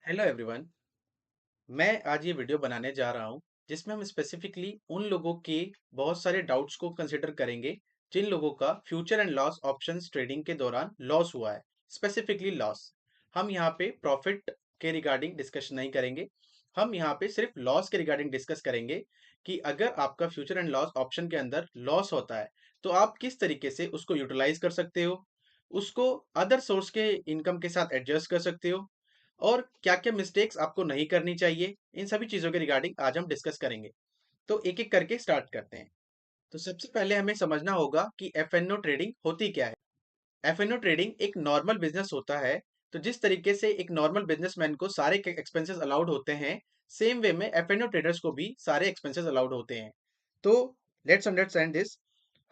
Hello everyone. मैं आज ये वीडियो बनाने जा रहा हूँ जिसमें हम स्पेसिफिकली उन लोगों के बहुत सारे डाउट्स को कंसिडर करेंगे जिन लोगों का future and loss options trading के दौरान लॉस हुआ है। Specifically loss. हम यहाँ पे प्रॉफिट के रिगार्डिंग डिस्कस नहीं करेंगे। हम यहाँ पे सिर्फ लॉस के रिगार्डिंग डिस्कस करेंगे कि अगर आपका फ्यूचर एंड लॉस ऑप्शन के अंदर लॉस होता है तो आप किस तरीके से उसको यूटिलाइज कर सकते हो, उसको अदर सोर्स के इनकम के साथ एडजस्ट कर सकते हो, और क्या-क्या मिस्टेक्स आपको नहीं करनी चाहिए। इन सभी चीज़ों के रिगार्डिंग आज हम डिस्कस करेंगे। तो एक-एक करके स्टार्ट करते हैं। तो सबसे पहले हमें समझना होगा कि एफ-एन-ओ ट्रेडिंग होती क्या है। एफ-एन-ओ ट्रेडिंग एक नॉर्मल बिज़नेस होता है। तो जिस तरीके से एक नॉर्मल बिज़नेसमैन को सारे के एक्सपेंसेस अलाउड होते हैं, सेम वे में एफ-एन-ओ ट्रेडर्स को भी सारे एक्सपेंसेस अलाउड होते हैं। तो let's understand this,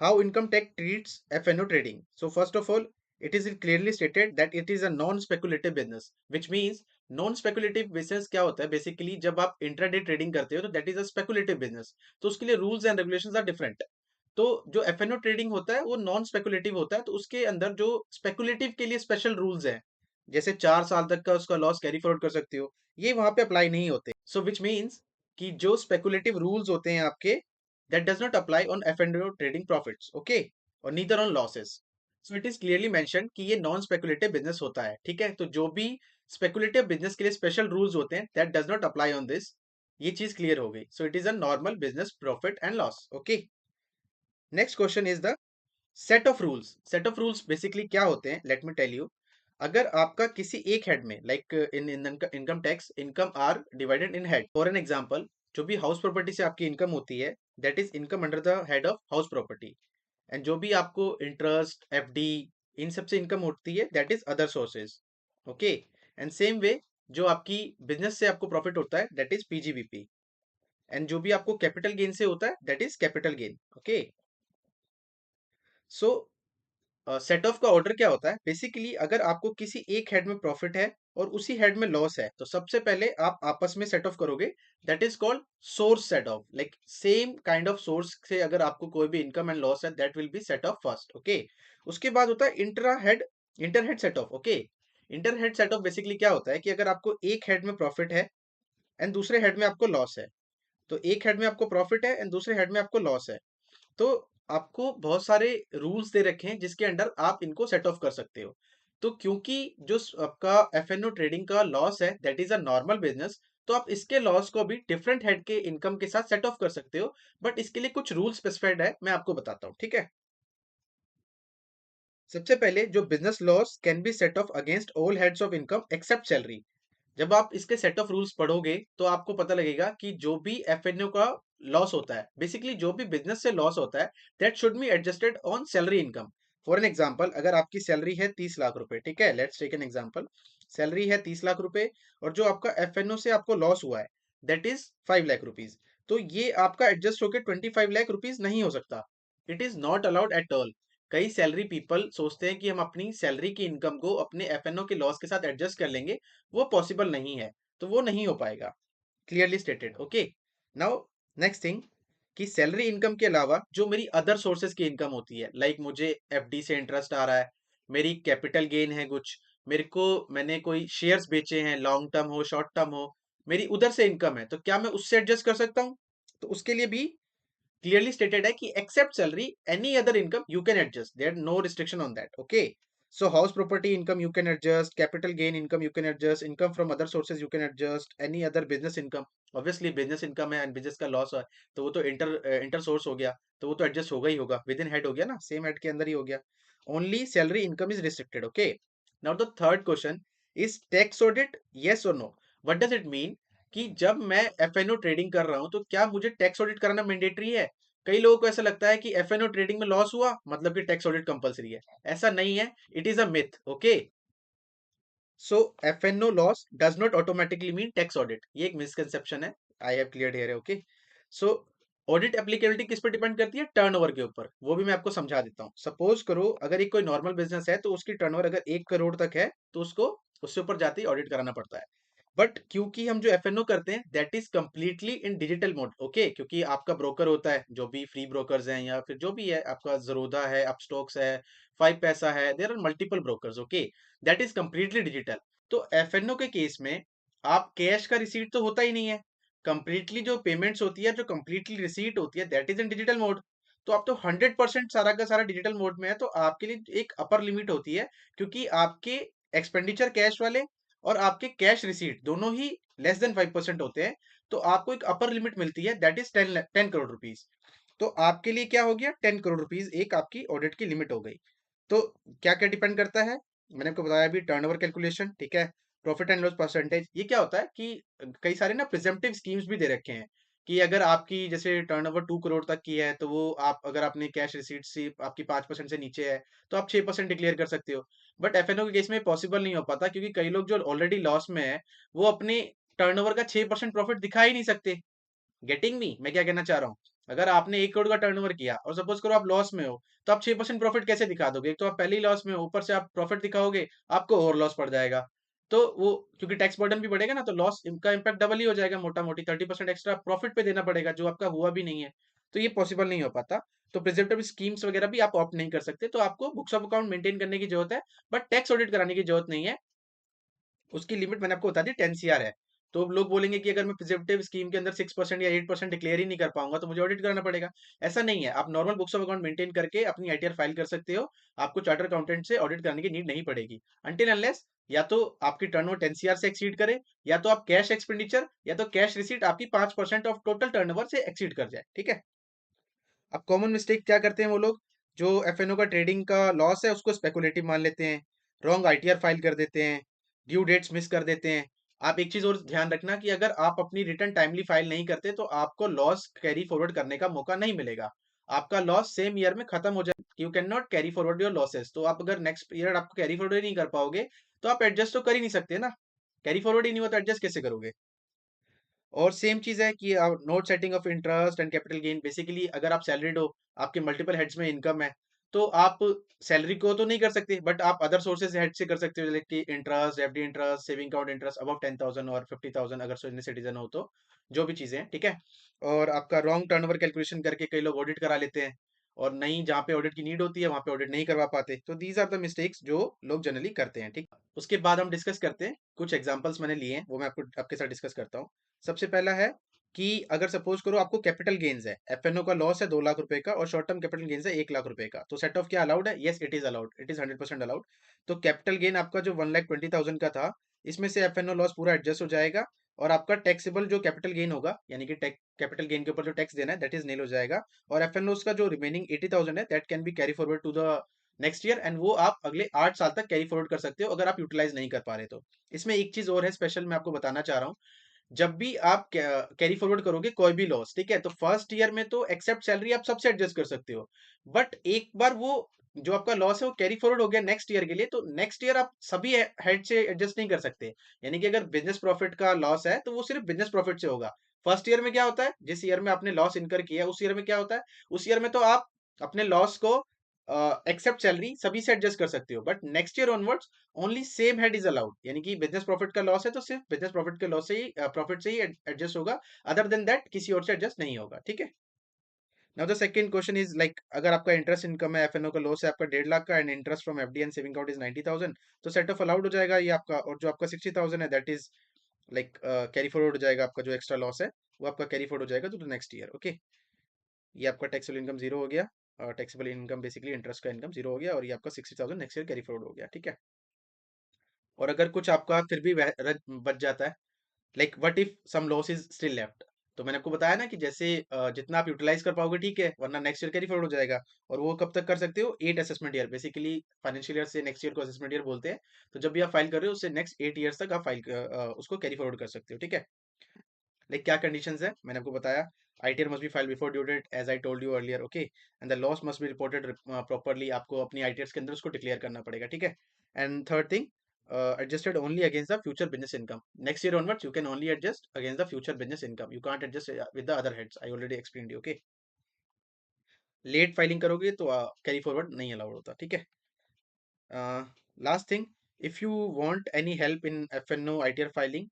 how income tax treats F&O trading. So first of all, it is clearly stated that it is a non-speculative business, which means non-speculative business क्या होता है बेसिकली, जब आप इंट्राडे ट्रेडिंग करते हो तो that is a speculative business. तो उसके लिए rules and regulations are different. तो जो एफ-एन-ओ ट्रेडिंग होता है वो नॉन स्पेकुलेटिव होता है, तो उसके अंदर जो स्पेकुलेटिव के लिए स्पेशल रूल्स हैं, जैसे 4 साल तक का उसका लॉस कैरी फॉरवर्ड कर सकते हो, ये वहां पे अप्लाई नहीं होते। सो विच मीन्स कि जो स्पेकुलेटिव रूल्स होते हैं आपके, that does not apply on F&O trading profits, okay, और neither on losses. So it is clearly mentioned कि ये नॉन स्पेकुलेटिव बिजनेस होता है। ठीक है, तो जो भी स्पेकुलेटिव बिजनेस के लिए स्पेशल रूल्स होते हैं that does not apply on this. ये चीज क्लियर हो गई। So it is a normal business profit and loss. Okay, next question is the set of rules. Set of rules basically क्या होते हैं, लेट मी टेल यू। अगर आपका किसी एक हेड में, like in income tax, income are divided in head. For an example, जो भी हाउस प्रॉपर्टी से आपकी इनकम होती है that is income under the head of house property. And जो भी आपको इंटरेस्ट, एफडी, इन सब से इनकम होती है that is other sources. Okay, and same way जो आपकी बिजनेस से आपको प्रॉफिट होता है दैट इज पीजीबीपी। एंड जो भी आपको कैपिटल गेन से होता है that is capital gain. Okay, so set of का ऑर्डर क्या होता है बेसिकली, अगर आपको किसी एक हेड में प्रॉफिट है और उसी हेड में लॉस है तो सबसे पहले आप आपस में सेट ऑफ करोगे। That is called source set of. Like same kind of source से अगर आपको कोई भी इनकम एंड लॉस है that will be set of first. Okay, उसके बाद होता है intra head, inter head set of. Okay, inter head set of basically क्या होता है कि अगर आपको एक हेड में प्रॉफिट है एंड दूसरे हेड में आपको लॉस है, तो एक हेड में आपको प्रॉफिट है एंड दूसरे हेड में आपको लॉस है, तो आपको बहुत सारे रूल्स दे रखे हैं जिसके अंडर आप इनको सेट ऑफ कर सकते हो। तो क्योंकि जो आपका एफ-एन-ओ ट्रेडिंग का लॉस है that is a normal business, तो आप इसके लॉस को भी डिफरेंट हेड के इनकम के साथ सेट ऑफ कर सकते हो। बट इसके लिए कुछ रूल स्पेसिफाइड है, मैं आपको बताता हूँ। ठीक है, सबसे पहले जो business loss can be set off against all heads of income except salary. जब आप इसके सेट ऑफ रूल्स पढ़ोगे तो आपको पता लगेगा कि जो भी एफ-एन-ओ का लॉस होता है, बेसिकली जो भी बिजनेस से लॉस होता है, that should be adjusted on salary income. For an example, अगर आपकी सैलरी है 30 लाख रुपए, ठीक है, let's take an example, salary है 30 लाख रुपए और जो आपका एफ-एन-ओ से आपको लॉस हुआ है दैट इज 5 लाख रुपीज, तो ये आपका एडजस्ट होकर 25 लाख रुपीज नहीं हो सकता। It is not allowed at all. कई सैलरी पीपल सोचते हैं कि हम अपनी सैलरी की इनकम को अपने एफ-एन-ओ के लॉस के साथ एडजस्ट कर लेंगे, वो पॉसिबल नहीं है। तो वो नहीं हो पाएगा, clearly stated. Okay, now next thing कि सैलरी इनकम के अलावा जो मेरी अदर सोर्सेज की इनकम होती है, लाइक मुझे एफडी से इंटरेस्ट आ रहा है, मेरी कैपिटल गेन है कुछ, मेरे को मैंने कोई शेयर्स बेचे हैं, लॉन्ग टर्म हो शॉर्ट टर्म हो, मेरी उधर से इनकम है, तो क्या मैं उससे एडजस्ट कर सकता हूँ? तो उसके लिए भी क्लियरली स्टेटेड है कि except salary any other income you can adjust, there no restriction on that. Okay, so house property income you can adjust, capital gain income you can adjust, income from other sources you can adjust, any other business income, obviously business income है and business का loss है तो वो तो inter source हो गया, तो वो तो एडजस्ट होगा ही होगा, विद इन हेड हो गया ना, सेम हेड के अंदर ही हो गया। Only salary income is restricted. Okay, now the third question is tax audit, yes और no. What does it mean कि जब मैं एफ-एन-ओ ट्रेडिंग कर रहा हूं तो क्या मुझे टैक्स ऑडिट कराना मैंडेटरी है? कई लोगों को ऐसा लगता है कि एफ-एन-ओ ट्रेडिंग में लॉस हुआ मतलब कि टैक्स ऑडिट कंपलसरी है। ऐसा नहीं है, it is a myth. Okay, so F and O loss does not automatically mean tax audit, ये एक मिसकंसेप्शन है। I have cleared here. Okay, so audit applicability किस पर डिपेंड करती है? टर्नओवर के ऊपर। वो भी मैं आपको समझा देता हूँ। सपोज करो अगर एक कोई नॉर्मल बिजनेस है तो उसकी टर्नओवर अगर 1 करोड़ तक है तो उसको उससे ऊपर जाते ही ऑडिट कराना पड़ता है। बट क्योंकि हम जो एफ-एन-ओ करते हैं that is completely in digital mode. Okay, क्योंकि आपका ब्रोकर होता है, जो भी फ्री ब्रोकर्स हैं या फिर जो भी है, आपका ज़रोदा है, अपस्टॉक्स है, 5 पैसा है, there are multiple brokers. Okay, that is completely digital. तो एफ-एन-ओ के केस में आप कैश का रिसीट तो होता ही नहीं है। कंप्लीटली जो पेमेंट्स होती है, जो कंप्लीटली रिसीट होती है, that is in digital mode. तो आप तो 100% सारा का सारा डिजिटल मोड में है, तो आपके लिए एक अपर लिमिट होती है, क्योंकि आपके एक्सपेंडिचर कैश वाले और आपके कैश रिसीट दोनों ही लेस देन 5% होते हैं। तो आपको एक अपर लिमिट मिलती है, दैट इज 10 करोड़ रुपीज। तो आपके लिए क्या हो गया, 10 करोड़ रुपीज एक आपकी ऑडिट की लिमिट हो गई। तो क्या क्या डिपेंड करता है, मैंने आपको बताया अभी, टर्नओवर कैलकुलेशन, ठीक है, प्रॉफिट एंड लॉस परसेंटेज। ये क्या होता है कि कई सारे ना प्रिजेम्पटिव स्कीम्स भी दे रखे हैं कि अगर आपकी जैसे टर्नओवर 2 करोड़ तक की है, तो वो आप अगर आपने कैश रिसीट से आपकी 5% से नीचे है, तो आप 6% डिक्लेयर कर सकते हो। बट एफएनओ के केस में पॉसिबल नहीं हो पाता, क्योंकि कई लोग जो ऑलरेडी लॉस में है, वो अपने टर्नओवर का 6% प्रॉफिट दिखा ही नहीं सकते। गेटिंग मी, मैं क्या कहना चाह रहा हूँ? अगर आपने 1 करोड़ का टर्नओवर किया और सपोज करो आप लॉस में हो, तो आप 6% प्रॉफिट कैसे दिखा दोगे? एक तो आप पहले ही लॉस में हो, ऊपर से आप प्रॉफिट दिखाओगे, आपको और लॉस पड़ जाएगा। तो वो क्योंकि टैक्स बर्डन भी बढ़ेगा ना, तो लॉस का इम्पैक्ट डबल ही हो जाएगा, मोटा मोटी 30% एक्स्ट्रा प्रॉफिट पे देना पड़ेगा, जो आपका हुआ भी नहीं है। तो ये पॉसिबल नहीं हो पाता। तो प्रिजेंटेबल स्कीम्स वगैरह भी आप ऑप्ट नहीं कर सकते, तो आपको बुक्स ऑफ अकाउंट मेंटेन करने की जरूरत है, बट टैक्स ऑडिट कराने की जरूरत नहीं है। उसकी लिमिट मैंने आपको बता दी, 10 CR है। तो लोग बोलेंगे कि अगर मैं प्रिजर्वेटिव स्कीम के अंदर 6% या 8% डिक्लेयर ही नहीं कर पाऊंगा, तो मुझे ऑडिट करना पड़ेगा। ऐसा नहीं है, आप normal books of account maintain करके अपनी आईटीआर फाइल कर सकते हो। आपको चार्टर अकाउंटेंट से ऑडिट करने की नीड नहीं पड़ेगी, अनटिल अनलेस या तो आपकी टर्नओवर 10 CR से एक्सीड करे, या तो आप कैश एक्सपेंडिचर या तो कैश रिसीट आपकी 5% ऑफ टोटल टर्नओवर से एक्सीड कर जाए, ठीक है। अब कॉमन मिस्टेक क्या करते हैं वो लोग, जो एफएनओ का ट्रेडिंग का लॉस है उसको स्पेकुलेटिव मान लेते हैं, रॉन्ग आईटीआर फाइल कर देते हैं, ड्यू डेट्स मिस कर देते हैं। आप एक चीज और ध्यान रखना कि अगर आप अपनी रिटर्न टाइमली फाइल नहीं करते, तो आपको लॉस कैरी फॉरवर्ड करने का मौका नहीं मिलेगा। आपका लॉस सेम ईयर में खत्म हो जाए, you can not carry forward your losses. तो आप अगर नेक्स्ट ईयर आपको कैरी फॉरवर्ड ही नहीं कर पाओगे, तो आप एडजस्ट तो कर ही नहीं सकते ना। कैरी फॉरवर्ड ही नहीं हुआ तो एडजस्ट कैसे करोगे? और सेम चीज है कि note setting of interest and capital gain. Basically अगर आप सैलरीड हो, आपके मल्टीपल हेड्स में इनकम है, तो आप सैलरी को तो नहीं कर सकते, बट आप अदर सोर्सेज हेड से कर सकते हो, जैसे कि interest, FD interest, saving account interest above 10,000 और 50,000 अगर सीनियर सिटीजन हो तो, जो भी चीजें हैं, ठीक है। और आपका रॉन्ग टर्नओवर कैलकुलेशन करके कई लोग ऑडिट करा लेते हैं, और नहीं, जहाँ पे ऑडिट की नीड होती है वहां पे ऑडिट नहीं करवा पाते। तो दीज आर द मिस्टेक्स जो लोग जनरली करते हैं, ठीक। उसके बाद हम डिस्कस करते हैं, कुछ एग्जांपल्स मैंने लिए हैं, वो मैं आपको आपके साथ डिस्कस करता हूँ। सबसे पहला है कि अगर सपोज करो आपको कैपिटल गेन्स है, एफएनओ का लॉस है 2 लाख रुपए का, और शॉर्ट टर्म कैपिटल गेन्स है 1 लाख रुपए का, तो सेट ऑफ क्या अलाउड है? Yes, it is allowed, it is 100% allowed. तो कैपिटल गेन आपका जो 1,20,000 का था, इसमें से एफएनओ लॉस पूरा एडजस्ट हो जाएगा, और आपका टैक्सेबल जो कैपिटल गेन होगा, यानी कि कैपिटल गेन के ऊपर जो टैक्स देना है, दैट इज नील हो जाएगा। और एफएनओ का जो रिमेनिंग 80,000 है, that can be carry forward to the next year, and वो आप अगले 8 साल तक कैरी फॉरवर्ड कर सकते हो, अगर आप यूटिलाइज नहीं कर पा रहे तो। इसमें एक चीज और है स्पेशल, मैं आपको बताना चाह रहा हूँ। जब भी आप कैरी फॉरवर्ड करोगे कोई भी लॉस, ठीक है, तो फर्स्ट ईयर में तो एक्सेप्ट सैलरी आप सबसे एडजस्ट कर सकते हो। बट एक बार वो जो आपका लॉस है वो कैरी फॉरवर्ड हो गया नेक्स्ट ईयर के लिए, तो नेक्स्ट ईयर आप सभी हेड से एडजस्ट नहीं कर सकते। यानी कि अगर बिजनेस प्रॉफिट का लॉस है, तो वो सिर्फ बिजनेस प्रॉफिट से होगा। फर्स्ट ईयर में क्या होता है, जिस ईयर में आपने लॉस इनकर किया, उस ईयर में क्या होता है, उस ईयर में तो आप अपने लॉस को एक्सेप्ट सैलरी सभी से एडजस्ट कर सकते हो, but next year onwards only same head is allowed. यानी कि बिजनेस प्रॉफिट का लॉस है, तो सिर्फ बिजनेस प्रॉफिट के लॉस से ही प्रॉफिट से ही एडजस्ट होगा, अदर देन दैट किसी और से एडजस्ट नहीं होगा, ठीक है। Now the second question is like, अगर आपका इंटरेस्ट इनकम है, एफएनओ का लॉस है आपका 1.5 लाख का, and interest from FD and saving account is 90,000, तो सेट ऑफ अलाउड हो जाएगा ये आपका। और जो आपका 60,000 है, that is like carry forward हो जाएगा, आपका जो एक्स्ट्रा लॉस है वो आपका कैरी फॉरवर्ड हो जाएगा to the next year, okay. ये आपका टैक्सेबल इनकम जीरो हो गया। टैक्सेबल इनकम बेसिकली इंटरेस्ट का इनकम जीरो हो गया, और ये आपका 60,000 नेक्स्ट ईयर कैरी फॉरवर्ड हो गया, ठीक है। और अगर कुछ आपका फिर भी बच जाता है, like what if some loss is still left, तो मैंने आपको बताया ना कि जैसे जितना आप यूटिलाइज कर पाओगे, ठीक है, वरना नेक्स्ट ईयर कैरी फॉरवर्ड हो जाएगा। और वो कब तक कर सकते हो? 8 assessment year, basically financial year से नेक्स्ट ईयर को असेसमेंट ईयर बोलते हैं। तो जब भी आप फाइल कर रहे हो, उससे नेक्स्ट 8 ईयर्स तक आप उसको कैरी फॉरवर्ड कर सकते हो, ठीक है। लाइक क्या कंडीशंस है, मैंने आपको बताया। ITR must be file before due date, as I told you earlier, okay. And the loss must be reported properly, आपको अपनी आईटीआर के अंदर उसको डिक्लेयर करना पड़ेगा, ठीक है। And third thing, adjusted only against the future business income. Next year onwards, you can only adjust against the future business income. You can't adjust with the other heads. I already explained you. Okay. Late filing करोगे तो carry forward नहीं allowed होता, ठीक है। Last thing, if you want any help in FNO ITR filing,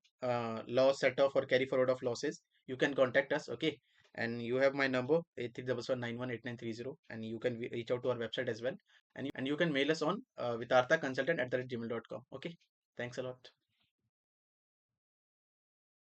loss set off or carry forward of losses, you can contact us, okay. And you have my number 8311918930, and you can reach out to our website as well, and you can mail us on vitarthaconsultant@gmail.com, okay. Thanks a lot.